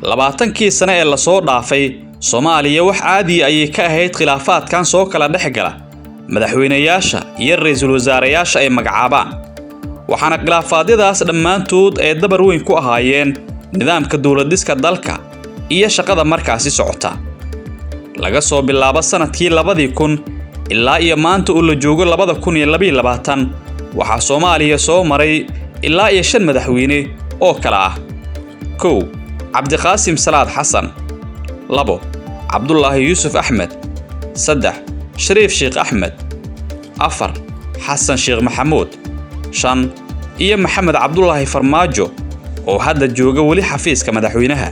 labaatankii sano ee la soo dhaafay Soomaaliya wax caadi ay ka ahayd khilaafaadkan soo kala dhexgala madaxweynayaasha iyo ra'iisul wasaarayaasha ay magacaabaan waxaana khilaafaadadaas dhammaantood ay dabar weyn ku ahaayeen nidaamka dawladiska dalka iyo shaqada markaasi socota laga soo bilaabo sanadkii 2000 ilaa iyo maanta uu la joogo 2022 waxa Soomaaliya soo maray ilaa iyo 5 madaxweyne oo kala ah 1 Cabdiqaasim Salaad Xasan 2 Cabdullaahi Yuusuf Axmed 3 Shariif Sheekh Axmed 4 Xasan Sheekh Maxamuud 5 iyo Maxamed Cabdullaahi Farmaajo oo hadda jooga wali xafiiska madaxweynaha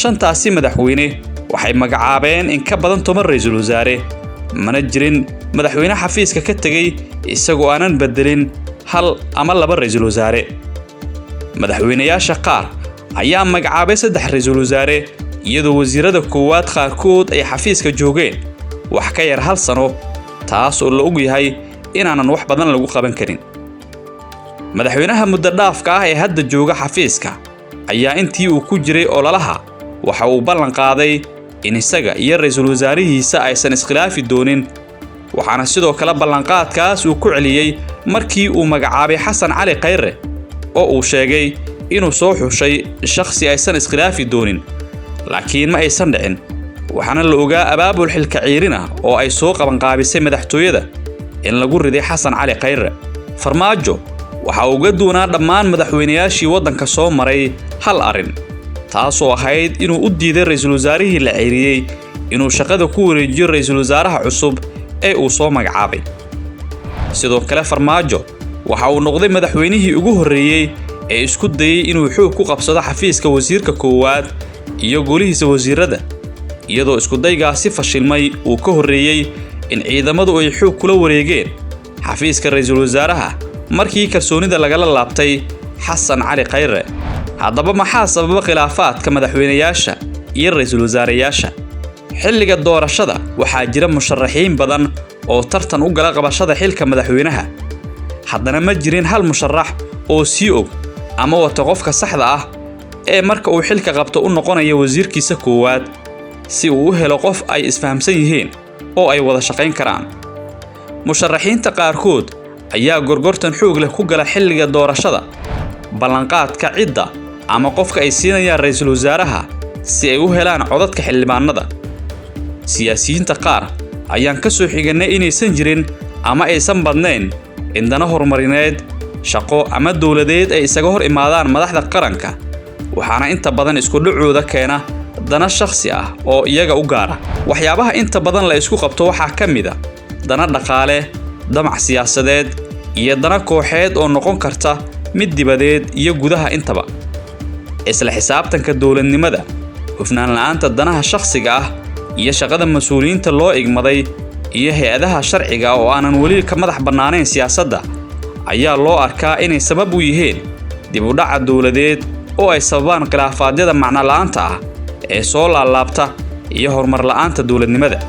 shantaasi madaxweyne waxay magacaabeen in ka badan 10 ra'iisul wasaare mana jirin madaxweyne xafiiska ka tagay isagoo aanan bedelin hal ama 2 ra'iisul wasaare madaxweynayaasha qaar ayaa magacaabay 3 ra'iisul wasaare iyadoo wasiirada koowaad qaarkood ay xafiiska joogeen wax ka yar hal sano taas oo la og yahay inaanan wax badan lagu qaban karin madaxweynaha muddo dhaafka ah ee hadda jooga xafiiska ayaa intii uu ku jiray ololaha waxa uu ballan qaaday in isaga iyo ra'iisul wasaarihiisa aysan iskhilaafi doonin waxaana sidoo kale ballanqaadkaas uu ku celiyay markii uu magacaabay Xasan Cali Khayre oo uu sheegay inuu soo xushay shakhsi aysan iskhilaafi doonin laakiin ma aysan dhicin waxaana la ogaa abaabul xilka ciirina oo ay soo qaban qaabisay madaxtooyada in lagu riday Xasan Cali Khayre Farmaajo waxa uu uga doonaa dhammaan madaxweynayaashii waddanka soo maray hal arin taasoo ahayd inuu u diiday ra'iisul wasaarihii la ciiriyay inuu shaqada ku wareejiyo ra'iisul wasaaraha cusub ee uu soo magacaabay sidoo kale Farmaajo waxa uu noqday madaxweynihii ugu horeeyay ee isku dayay inuu xoog ku qabsado xafiiska wasiirka koowaad iyo golihiisa wasiirada iyadoo isku daygaasi fashilmay uu ka horeeyay in ciidamadu ay xoog kula wareegeen xafiiska ra'iisul wasaaraha markii kalsoonida lagala laabtay Xasan Cali Khayre haddaba maxaa sababa khilaafaadka madaxweynayaasha iyo ra'iisul wasaarayaasha xilliga doorashada waxaa jira musharaxiin badan oo tartan u gala qabashada xilka madaxweynaha haddana ma jirin hal musharax oo si og ama wata qofka saxda ah ee marka uu xilka qabto u noqonayo wasiirkiisa koowaad si uu u helo qof ay isfahamsan yihiin oo ay wada shaqayn karaan musharaxiinta qaarkood ayaa gorgortan xoog leh ku gala xilliga doorashada ballanqaadka cidda ama qofka ay siinayaan ra'iisul wasaaraha si ay u helaan codadka xildhibaanada siyaasiyiinta qaar ayaan ka soo xiganay inaysan jirin ama aysan badnayn indana horumarineed shaqo ama dawladeed ay isaga hor imaadaan madaxda qaranka waxaana inta badan isku dhacooda keena dana shakhsi ah oo iyaga u gaara waxyaabaha inta badan la isku qabto waxaa ka mid ah dana dhaqaale damac siyaasadeed iyo dana kooxeed oo noqon karta mid dibadeed iyo gudaha intaba isla xisaabtanka dawladnimada hufnaan la'aanta danaha shakhsiga ah iyo shaqada mas'uuliyiinta loo igmaday iyo hay'adaha sharciga oo aanan wali ka madax bannaanayn siyaasadda ayaa loo arkaa inay sabab u yihiin dib u dhaca dawladeed oo ay sababaan khilaafaadada macna la'aanta ah ee soo laalaabta iyo horumar la'aanta dawladnimada